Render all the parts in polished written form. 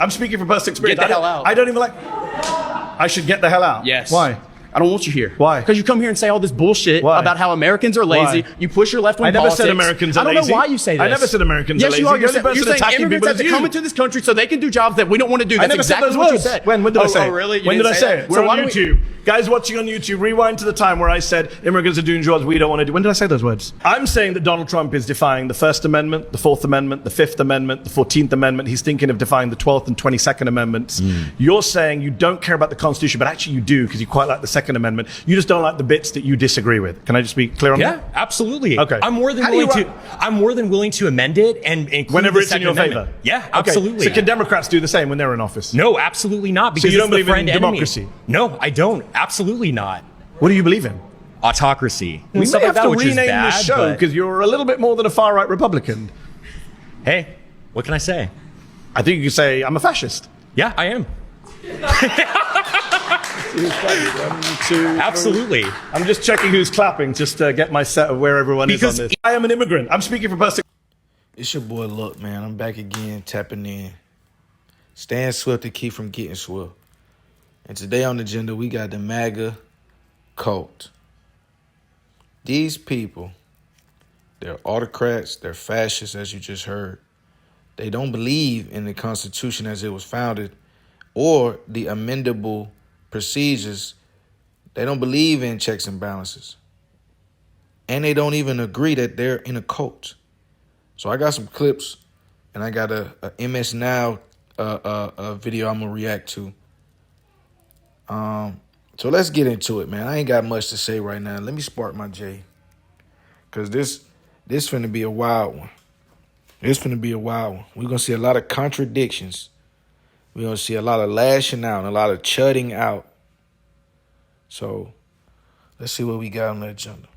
I'm speaking from personal experience. Get the hell out. I don't even like... I should get the hell out? Yes. Why? I don't want you here. Why? Because you come here and say all this bullshit Why? about how Americans are lazy. Why? You push your left-wing I never politics. said Americans are lazy. I don't know why you say this. I never said Americans are lazy. Yes, you are. The only person You're saying attacking immigrants people have is to you. come into this country so they can do jobs that we don't want to do. That's I never exactly said those what words. you said. When did I say it? Oh, really? When did I say it? We're So on YouTube. Guys watching on YouTube, rewind to the time where I said immigrants are doing jobs we don't want to do. When did I say those words? I'm saying that Donald Trump is defying the First Amendment, the Fourth Amendment, the Fifth Amendment, the 14th Amendment. He's thinking of defying the 12th and 22nd Amendments. You're saying you don't care about the Constitution, but actually you do because you quite like the Second Amendment. You just don't like the bits that you disagree with. Can I just be clear on that? Yeah, absolutely. Okay. I'm more than willing to amend it and include Whenever the it's in Second your Amendment. favor. Yeah, absolutely. Okay. So can Democrats do the same when they're in office? No, absolutely not. Because So you don't it's the believe in friend enemy. democracy? No, I don't. Absolutely not. What do you believe in? Autocracy. We may Stuff like have that, to which is rename bad, this show but- because you're a little bit more than a far-right Republican. Hey, what can I say? I think you could say I'm a fascist. Yeah, I am. Absolutely. I'm just checking who's clapping just to get my set of where everyone is on this. I am an immigrant. I'm speaking from personal... It's your boy Luck, man. I'm back again, tapping in. Staying swift to keep from getting swift. And today on the agenda, we got the MAGA cult. These people, they're autocrats, they're fascists, as you just heard. They don't believe in the Constitution as it was founded or the amendable procedures. They don't believe in checks and balances. And they don't even agree that they're in a cult. So I got some clips, and I got a MS Now video I'm going to react to. So let's get into it, man. I ain't got much to say right now. Let me spark my J. Because this finna be a wild one. It's finna be a wild one. We're going to see a lot of contradictions. We're going to see a lot of lashing out and a lot of chutting out. So let's see what we got on the agenda.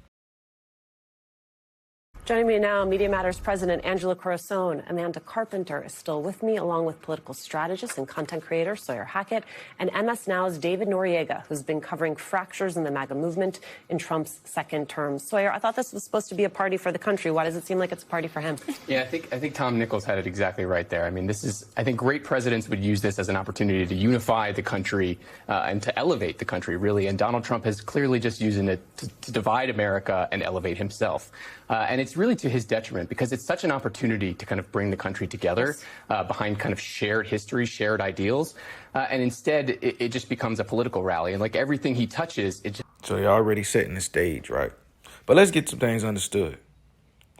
Joining me now, Media Matters President Angela Corazon. Amanda Carpenter is still with me, along with political strategist and content creator Sawyer Hackett, and MS Now's David Noriega, who's been covering fractures in the MAGA movement in Trump's second term. Sawyer, I thought this was supposed to be a party for the country. Why does it seem like it's a party for him? Yeah, I think Tom Nichols had it exactly right there. I mean, I think great presidents would use this as an opportunity to unify the country and to elevate the country, really. And Donald Trump has clearly just using it to divide America and elevate himself. And it's really to his detriment because it's such an opportunity to kind of bring the country together behind kind of shared history, shared ideals. And instead, it just becomes a political rally. And like everything he touches, it just... So you're already setting the stage, right? But let's get some things understood.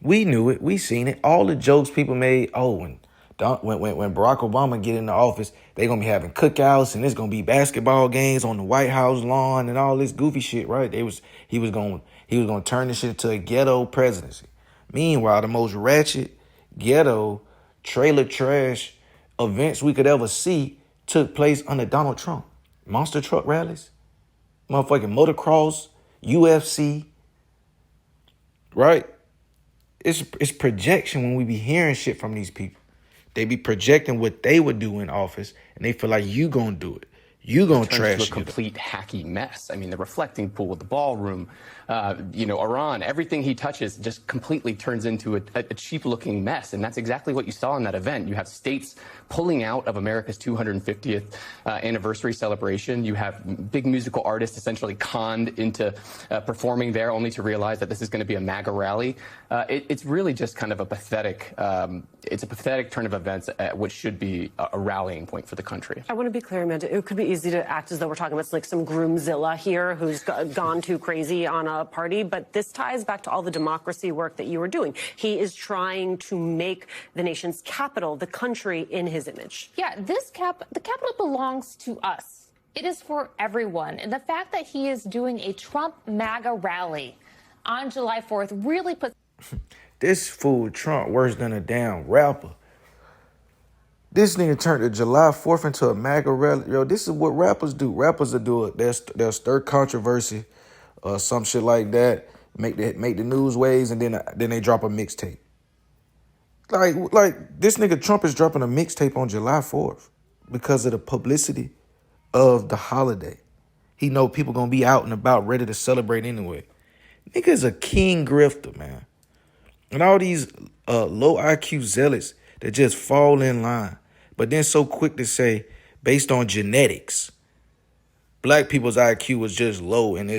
We knew it. We seen it. All the jokes people made. Oh, when Barack Obama get into office, they're going to be having cookouts and there's going to be basketball games on the White House lawn and all this goofy shit, right? He was going to turn this shit into a ghetto presidency. Meanwhile, the most ratchet, ghetto, trailer trash events we could ever see took place under Donald Trump. Monster truck rallies, motherfucking motocross, UFC, right? It's projection when we be hearing shit from these people. They be projecting what they would do in office, and they feel like you gonna do it. You gonna trash it. A complete hacky mess. I mean, the reflecting pool, the ballroom, Iran, everything he touches just completely turns into a cheap-looking mess. And that's exactly what you saw in that event. You have states pulling out of America's 250th anniversary celebration. You have big musical artists essentially conned into performing there, only to realize that this is going to be a MAGA rally. It's really just kind of a pathetic. It's a pathetic turn of events at what should be a rallying point for the country. I want to be clear, Amanda. It could be easy to act as though we're talking about like some groomzilla here who's gone too crazy on a party, but this ties back to all the democracy work that you were doing. He is trying to make the nation's capital, the country, in his image. Yeah, the capital belongs to us. It is for everyone. And the fact that he is doing a Trump MAGA rally on July 4th really puts... This fool Trump worse than a damn rapper. This nigga turned the July 4th into a MAGA rally. Yo, this is what rappers do. Rappers will do it. They'll stir controversy or some shit like that, make the news waves, and then they drop a mixtape. Like this nigga Trump is dropping a mixtape on July 4th because of the publicity of the holiday. He know people gonna be out and about ready to celebrate anyway. Nigga is a king grifter, man. And all these low IQ zealots that just fall in line. but then so quick to say, based on genetics, black people's IQ was just low, and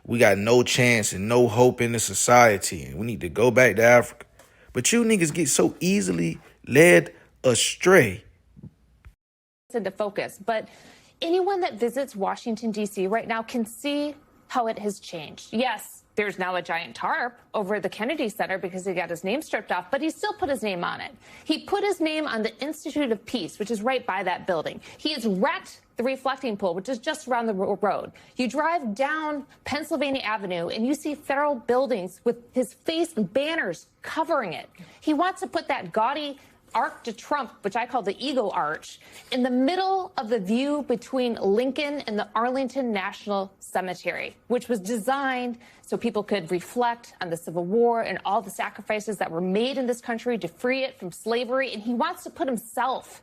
we got no chance and no hope in the society, and we need to go back to Africa. But you niggas get so easily led astray. Into focus, but anyone that visits Washington, D.C. right now can see how it has changed. Yes, there's now a giant tarp over the Kennedy Center because he got his name stripped off, but he still put his name on it. He put his name on the Institute of Peace, which is right by that building. He has wrecked the reflecting pool, which is just around the road. You drive down Pennsylvania Avenue and you see federal buildings with his face and banners covering it. He wants to put that gaudy Arc de Trump, which I call the Ego Arch, in the middle of the view between Lincoln and the Arlington National Cemetery, which was designed so people could reflect on the Civil War and all the sacrifices that were made in this country to free it from slavery. And he wants to put himself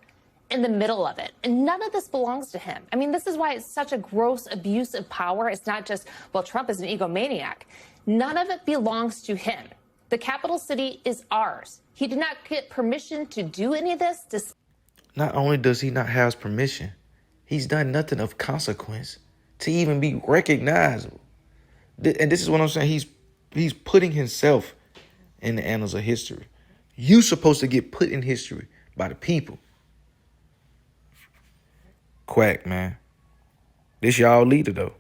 in the middle of it. And none of this belongs to him. I mean, this is why it's such a gross abuse of power. It's not just, well, Trump is an egomaniac. None of it belongs to him. The capital city is ours. He did not get permission to do any of this. Not only does he not have permission, he's done nothing of consequence to even be recognizable. And this is what I'm saying. He's putting himself in the annals of history. You supposed to get put in history by the people. Quack, man. This y'all leader, though.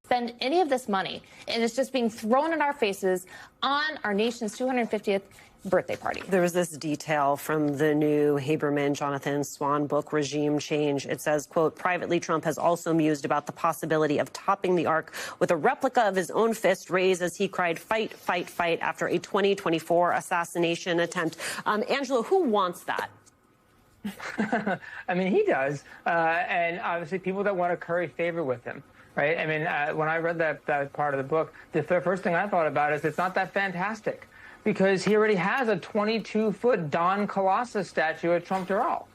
Spend any of this money, and it's just being thrown in our faces on our nation's 250th birthday party. There was this detail from the new Haberman Jonathan Swan book, Regime Change. It says, quote, privately, Trump has also mused about the possibility of topping the arc with a replica of his own fist raised as he cried, fight, fight, fight, after a 2024 assassination attempt. Angela, who wants that? I mean, he does. And obviously people that want to curry favor with him. Right. I mean, when I read that part of the book, the first thing I thought about is it's not that fantastic because he already has a 22-foot Don Colossus statue at Trump Doral.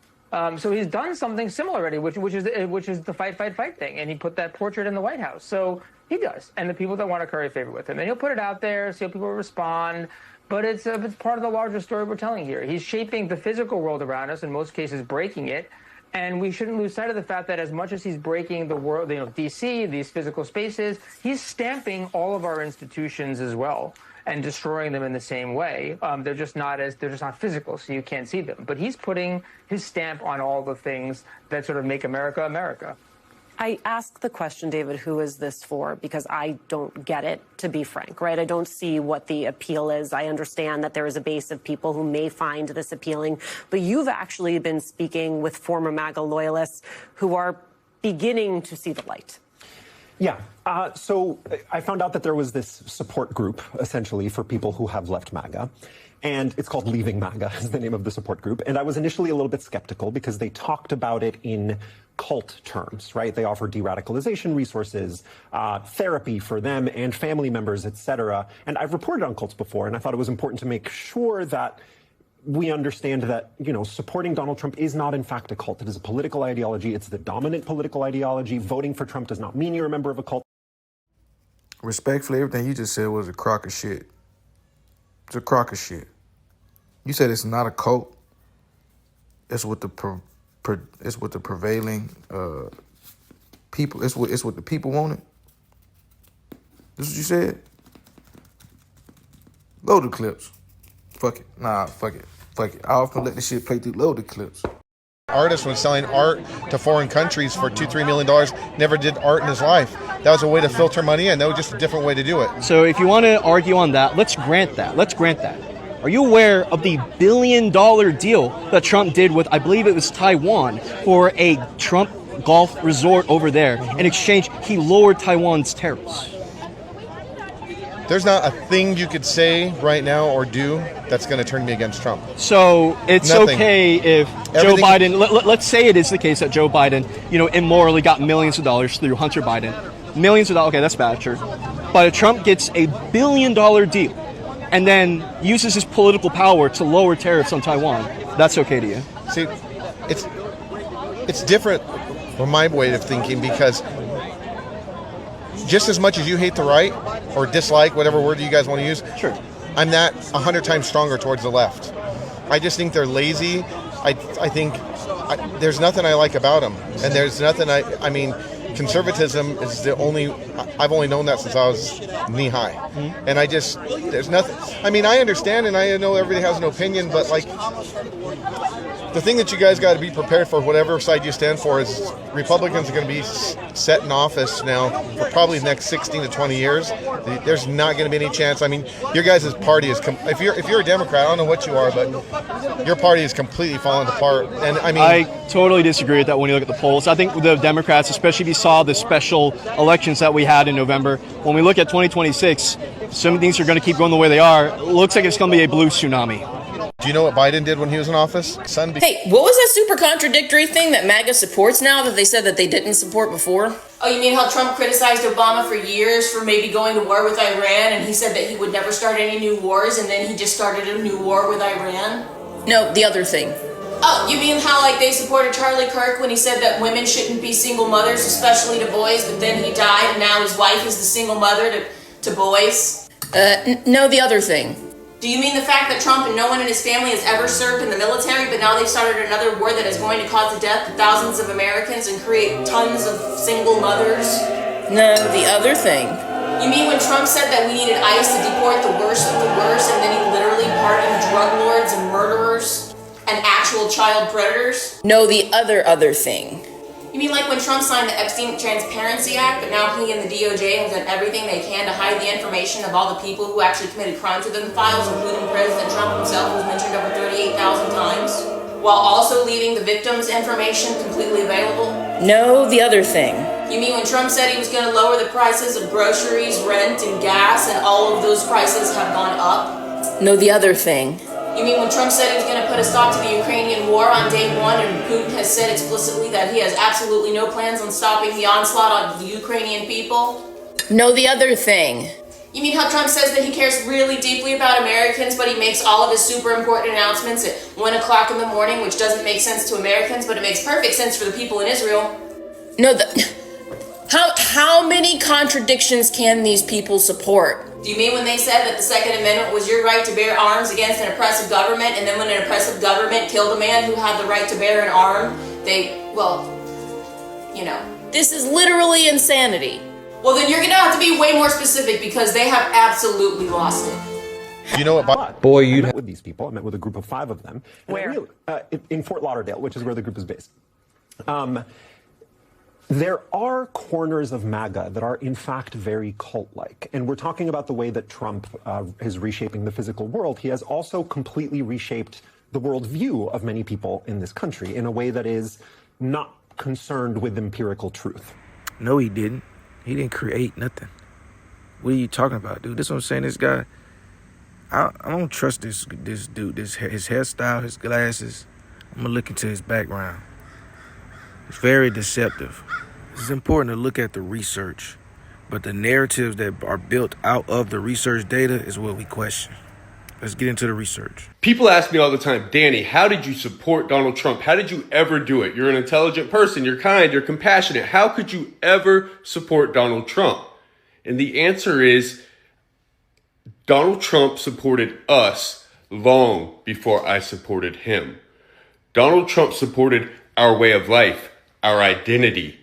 So he's done something similar already, which is the fight, fight, fight thing. And he put that portrait in the White House. So he does. And the people that want to curry favor with him. And he'll put it out there, see how people respond. But it's part of the larger story we're telling here. He's shaping the physical world around us, in most cases breaking it. And we shouldn't lose sight of the fact that as much as he's breaking the world, D.C., these physical spaces, he's stamping all of our institutions as well and destroying them in the same way. They're just not physical, so you can't see them. But he's putting his stamp on all the things that sort of make America America. I ask the question, David, who is this for? Because I don't get it, to be frank, right? I don't see what the appeal is. I understand that there is a base of people who may find this appealing, but you've actually been speaking with former MAGA loyalists who are beginning to see the light. Yeah. So I found out that there was this support group, essentially, for people who have left MAGA. And it's called Leaving MAGA is the name of the support group. And I was initially a little bit skeptical because they talked about it in cult terms, right? They offer de-radicalization resources, therapy for them and family members, etc. And I've reported on cults before, and I thought it was important to make sure that we understand that, supporting Donald Trump is not, in fact, a cult. It is a political ideology. It's the dominant political ideology. Voting for Trump does not mean you're a member of a cult. Respectfully, everything you just said was a crock of shit. It's a crock of shit. You said it's not a cult. It's what the prevailing people. It's what the people wanted. This is what you said. Load the clips. Fuck it. Nah, fuck it. Fuck it. I often let this shit play through. Load the clips. Artist was selling art to foreign countries for $2-3 million, never did art in his life. That was a way to filter money in. That was just a different way to do it. So if you want to argue on that, let's grant that. Are you aware of the $1 billion deal that Trump did with, I believe it was Taiwan, for a Trump golf resort over there? In exchange, he lowered Taiwan's tariffs. There's not a thing you could say right now or do that's going to turn me against Trump. So it's Nothing. Okay if Joe Biden, let's say it is the case that Joe Biden, immorally got millions of dollars through Hunter Biden. Millions of dollars, okay, that's bad, sure. But if Trump gets a $1 billion deal and then uses his political power to lower tariffs on Taiwan, that's okay to you? See, it's different from my way of thinking because just as much as you hate the right or dislike, whatever word you guys want to use, sure, I'm that 100 times stronger towards the left. I just think they're lazy. I think there's nothing I like about him, and there's nothing I mean, conservatism is the only. I've only known that since I was knee high, and there's nothing. I mean, I understand, and I know everybody has an opinion, but like. The thing that you guys got to be prepared for, whatever side you stand for, is Republicans are going to be set in office now for probably the next 16 to 20 years. There's not going to be any chance. I mean, your guys' party is, if you're a Democrat, I don't know what you are, but your party is completely falling apart. And I mean, I totally disagree with that when you look at the polls. I think the Democrats, especially if you saw the special elections that we had in November, when we look at 2026, some things are going to keep going the way they are. It looks like it's going to be a blue tsunami. Do you know what Biden did when he was in office? Hey, what was that super contradictory thing that MAGA supports now that they said that they didn't support before? Oh, you mean how Trump criticized Obama for years for maybe going to war with Iran, and he said that he would never start any new wars, and then he just started a new war with Iran? No, the other thing. Oh, you mean how like they supported Charlie Kirk when he said that women shouldn't be single mothers, especially to boys, but then he died and now his wife is the single mother to boys? No, the other thing. Do you mean the fact that Trump and no one in his family has ever served in the military, but now they've started another war that is going to cause the death of thousands of Americans and create tons of single mothers? No, the other thing. You mean when Trump said that we needed ICE to deport the worst of the worst, and then he literally pardoned drug lords and murderers and actual child predators? No, the other thing. You mean like when Trump signed the Epstein Transparency Act, but now he and the DOJ have done everything they can to hide the information of all the people who actually committed crimes within the files, including President Trump himself, who was mentioned over 38,000 times, while also leaving the victims' information completely available? No, the other thing. You mean when Trump said he was going to lower the prices of groceries, rent, and gas, and all of those prices have gone up? No, the other thing. You mean when Trump said he was going to put a stop to the Ukrainian war on day one, and Putin has said explicitly that he has absolutely no plans on stopping the onslaught on the Ukrainian people? No, the other thing. You mean how Trump says that he cares really deeply about Americans, but he makes all of his super important announcements at 1 o'clock in the morning, which doesn't make sense to Americans, but it makes perfect sense for the people in Israel? No, how many contradictions can these people support? Do you mean when they said that the Second Amendment was your right to bear arms against an oppressive government, and then when an oppressive government killed a man who had the right to bear an arm, this is literally insanity. Well, then you're gonna have to be way more specific because they have absolutely lost it. You know what, boy, you met with these people. I met with a group of 5 of them. Where? In Fort Lauderdale, which is where the group is based. There are corners of MAGA that are, in fact, very cult-like. And we're talking about the way that Trump is reshaping the physical world. He has also completely reshaped the worldview of many people in this country in a way that is not concerned with empirical truth. No, he didn't. He didn't create nothing. What are you talking about, dude? This is what I'm saying. This guy, I don't trust this dude. His hairstyle, his glasses. I'm gonna look into his background. It's very deceptive. It's important to look at the research, but the narratives that are built out of the research data is what we question. Let's get into the research. People ask me all the time, Danny, how did you support Donald Trump? How did you ever do it? You're an intelligent person. You're kind. You're compassionate. How could you ever support Donald Trump? And the answer is Donald Trump supported us long before I supported him. Donald Trump supported our way of life, our identity,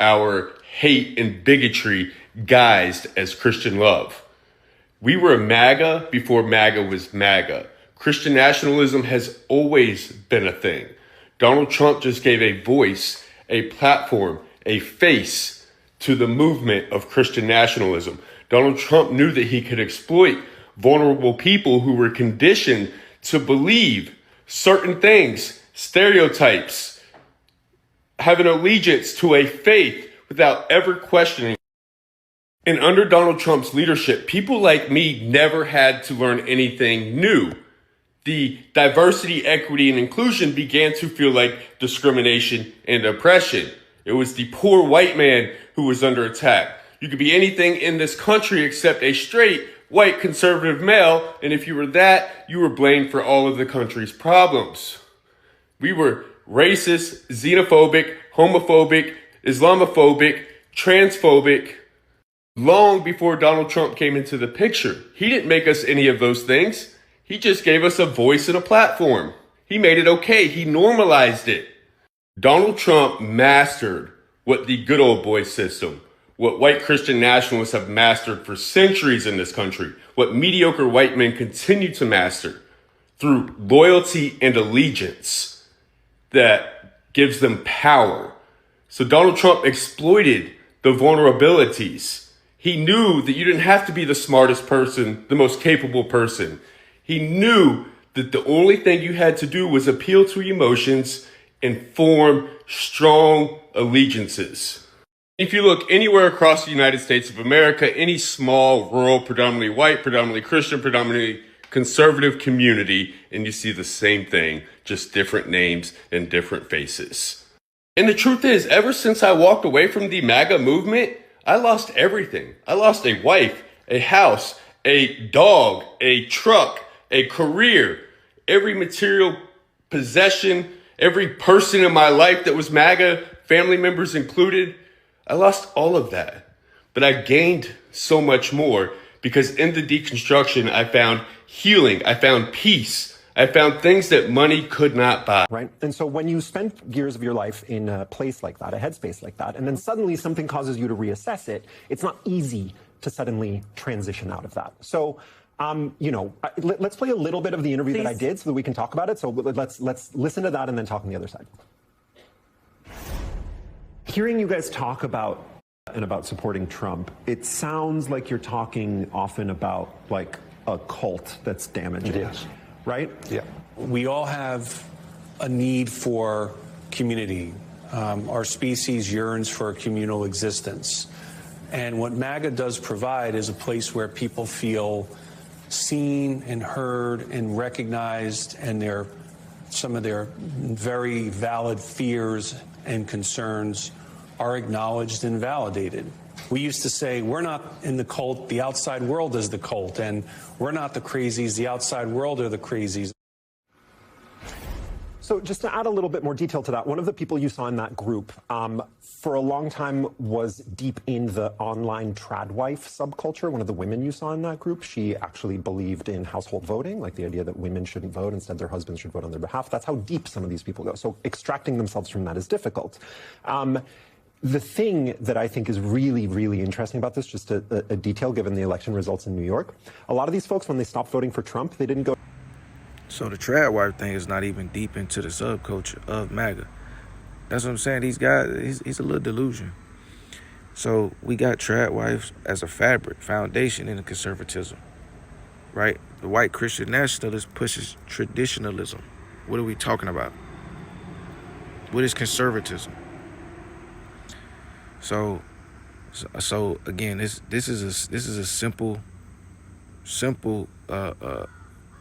our hate and bigotry guised as Christian love. We were MAGA before MAGA was MAGA. Christian nationalism has always been a thing. Donald Trump just gave a voice, a platform, a face to the movement of Christian nationalism. Donald Trump knew that he could exploit vulnerable people who were conditioned to believe certain things, stereotypes, have an allegiance to a faith without ever questioning. And under Donald Trump's leadership, people like me never had to learn anything new. The diversity, equity, and inclusion began to feel like discrimination and oppression. It was the poor white man who was under attack. You could be anything in this country except a straight, white, conservative male, and if you were that, you were blamed for all of the country's problems. We were racist, xenophobic, homophobic, Islamophobic, transphobic, long before Donald Trump came into the picture. He didn't make us any of those things. He just gave us a voice and a platform. He made it okay. He normalized it. Donald Trump mastered what the good old boy system, what white Christian nationalists have mastered for centuries in this country, what mediocre white men continue to master through loyalty and allegiance that gives them power. So Donald Trump exploited the vulnerabilities. He knew that you didn't have to be the smartest person, the most capable person. He knew that the only thing you had to do was appeal to emotions and form strong allegiances. If you look anywhere across the United States of America, any small, rural, predominantly white, predominantly Christian, predominantly conservative community, and you see the same thing, just different names and different faces. And the truth is, ever since I walked away from the MAGA movement, I lost everything. I lost a wife, a house, a dog, a truck, a career, every material possession, every person in my life that was MAGA, family members included. I lost all of that, but I gained so much more because in the deconstruction, I found healing. I found peace. I found things that money could not buy. Right. And so when you spend years of your life in a place like that, a headspace like that, and then suddenly something causes you to reassess it, it's not easy to suddenly transition out of that. So, let's play a little bit of the interview that I did so that we can talk about it. So let's listen to that and then talk on the other side. Hearing you guys talk about supporting Trump, it sounds like you're talking often about like a cult that's damaging. Yes. Right? Yeah. We all have a need for community. Our species yearns for a communal existence. And what MAGA does provide is a place where people feel seen and heard and recognized, and some of their very valid fears and concerns are acknowledged and validated. We used to say, we're not in the cult, the outside world is the cult, and we're not the crazies, the outside world are the crazies. So just to add a little bit more detail to that, one of the people you saw in that group for a long time was deep in the online trad wife subculture. One of the women you saw in that group, she actually believed in household voting, like the idea that women shouldn't vote, instead their husbands should vote on their behalf. That's how deep some of these people go. So extracting themselves from that is difficult. The thing that I think is really, really interesting about this, just a detail given the election results in New York, a lot of these folks, when they stopped voting for Trump, they didn't go. So the trad wife thing is not even deep into the subculture of MAGA. That's what I'm saying. These guys, he's a little delusion. So we got trad wives as a foundation in the conservatism, right? The white Christian nationalist pushes traditionalism. What are we talking about? What is conservatism? So again, this is a simple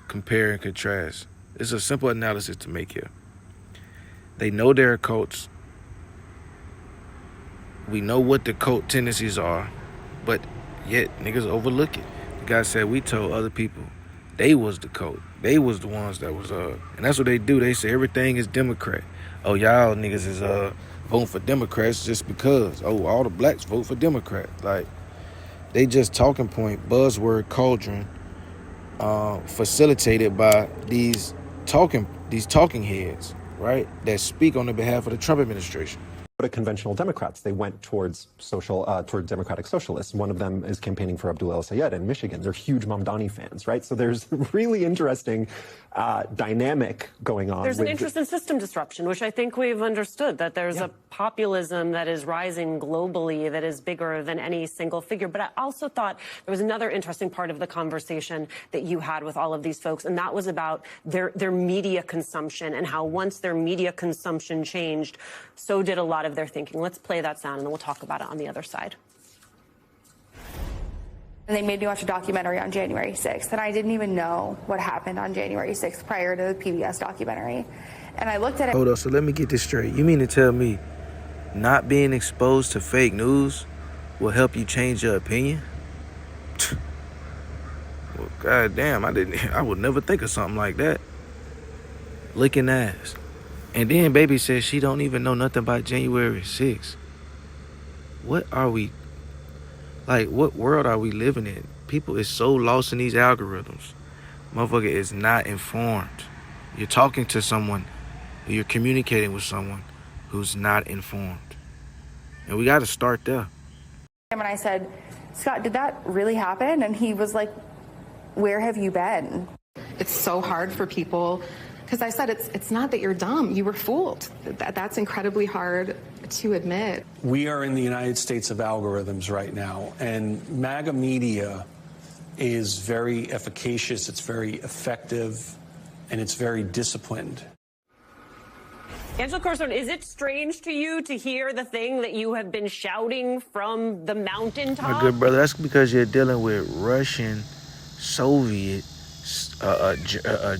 compare and contrast. It's a simple analysis to make here. They know there are cults. We know what the cult tendencies are, but yet niggas overlook it. The guy said we told other people they was the cult. They was the ones that was and that's what they do. They say everything is Democrat. Oh, y'all niggas is voting for Democrats just because. Oh, all the blacks vote for Democrat. Like, they just talking point, buzzword cauldron, facilitated by these talking heads, right? That speak on the behalf of the Trump administration. To conventional Democrats. They went towards democratic socialists. One of them is campaigning for Abdul El-Sayed in Michigan. They're huge Mamdani fans, right? So there's really interesting dynamic going on. There's an interest in system disruption, which I think we've understood, that there's a populism that is rising globally that is bigger than any single figure. But I also thought there was another interesting part of the conversation that you had with all of these folks, and that was about their media consumption and how once their media consumption changed, so did a lot of their thinking. Let's play that sound and then we'll talk about it on the other side. And they made me watch a documentary on January 6th, and I didn't even know what happened on January 6th prior to the PBS documentary. And I looked at it. Hold up, so let me get this straight. You mean to tell me not being exposed to fake news will help you change your opinion? Well, goddamn, I would never think of something like that. Licking ass. And then baby says she don't even know nothing about January 6th. What are we, like, what world are we living in? People is so lost in these algorithms. Motherfucker is not informed. You're talking to someone, you're communicating with someone who's not informed. And we got to start there. And I said, Scott, did that really happen? And he was like, where have you been? It's so hard for people because I said it's not that you're dumb. You were fooled. That's incredibly hard to admit. We are in the United States of algorithms right now, and MAGA media is very efficacious, it's very effective, and it's very disciplined. Angela Corazon, is it strange to you to hear the thing that you have been shouting from the mountaintop? My good brother, that's because you're dealing with Russian, Soviet,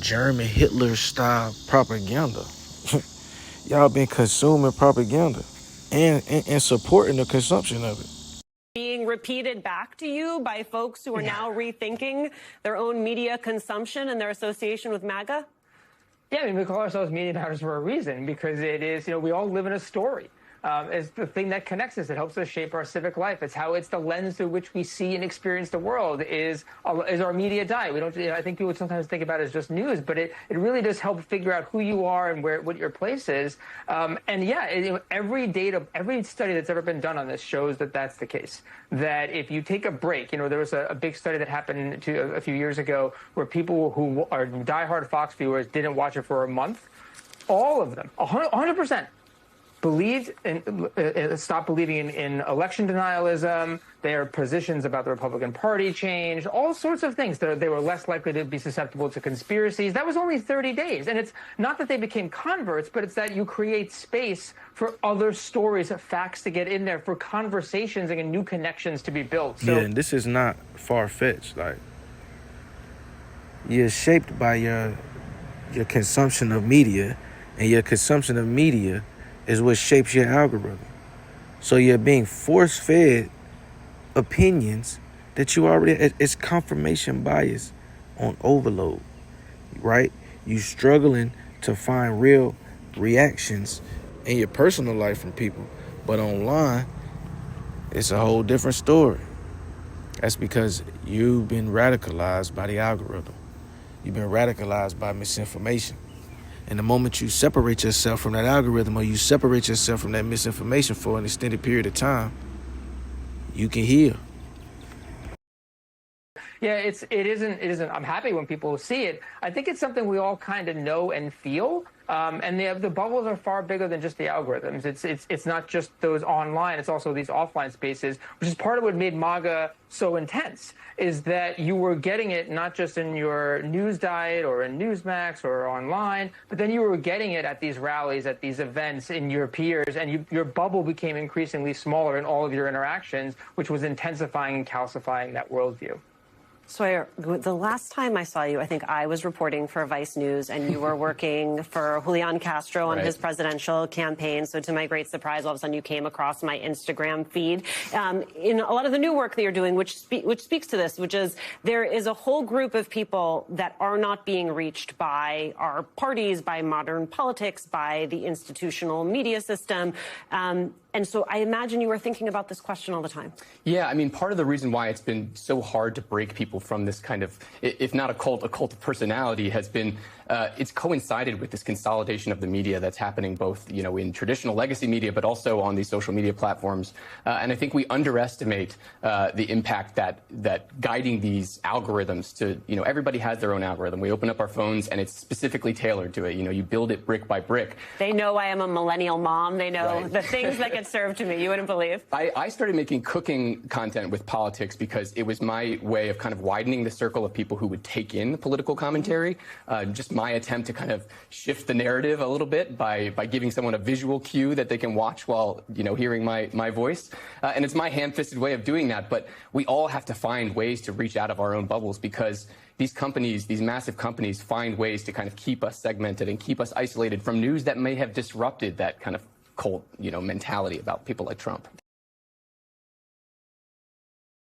German, Hitler-style propaganda. Y'all been consuming propaganda and supporting the consumption of it. Being repeated back to you by folks who are now rethinking their own media consumption and their association with MAGA? Yeah, I mean, we call ourselves Media Matters for a reason, because it is, we all live in a story. It's the thing that connects us. It helps us shape our civic life. It's the lens through which we see and experience the world. Is our media diet? We don't. I think people sometimes think about it as just news, but it really does help figure out who you are and what your place is. And yeah, every study that's ever been done on this shows that that's the case. That if you take a break, there was a big study that happened a few years ago where people who are diehard Fox viewers didn't watch it for a month. All of them, 100%. Believed and stopped believing in election denialism. Their positions about the Republican Party changed. All sorts of things. They were less likely to be susceptible to conspiracies. That was only 30 days. And it's not that they became converts, but it's that you create space for other stories, facts to get in there, for conversations and new connections to be built. So, yeah, and this is not far-fetched. Like, you're shaped by your consumption of media, and your consumption of media is what shapes your algorithm. So you're being force-fed opinions that you already, it's confirmation bias on overload, right? You struggling to find real reactions in your personal life from people, but online, it's a whole different story. That's because you've been radicalized by the algorithm. You've been radicalized by misinformation. And the moment you separate yourself from that algorithm, or you separate yourself from that misinformation for an extended period of time, you can heal. Yeah, it isn't. I'm happy when people see it. I think it's something we all kind of know and feel. And the bubbles are far bigger than just the algorithms. It's not just those online. It's also these offline spaces, which is part of what made MAGA so intense, is that you were getting it not just in your news diet or in Newsmax or online, but then you were getting it at these rallies, at these events, in your peers, and your bubble became increasingly smaller in all of your interactions, which was intensifying and calcifying that worldview. Sawyer, the last time I saw you, I think I was reporting for Vice News, and you were working for Julian Castro on his presidential campaign. So to my great surprise, all of a sudden you came across my Instagram feed. In a lot of the new work that you're doing, which speaks to this, which is there is a whole group of people that are not being reached by our parties, by modern politics, by the institutional media system. And so I imagine you were thinking about this question all the time. Yeah, I mean, part of the reason why it's been so hard to break people from this kind of, if not a cult of personality, has been it's coincided with this consolidation of the media that's happening both, in traditional legacy media, but also on these social media platforms. And I think we underestimate the impact that guiding these algorithms to, everybody has their own algorithm. We open up our phones and it's specifically tailored to it. You build it brick by brick. They know I am a millennial mom. They know the things that get served to me. You wouldn't believe. I started making cooking content with politics because it was my way of kind of widening the circle of people who would take in the political commentary. Just my attempt to kind of shift the narrative a little bit by giving someone a visual cue that they can watch while, hearing my voice. And it's my ham-fisted way of doing that. But we all have to find ways to reach out of our own bubbles, because these companies, these massive companies, find ways to kind of keep us segmented and keep us isolated from news that may have disrupted that kind of cult, mentality about people like Trump.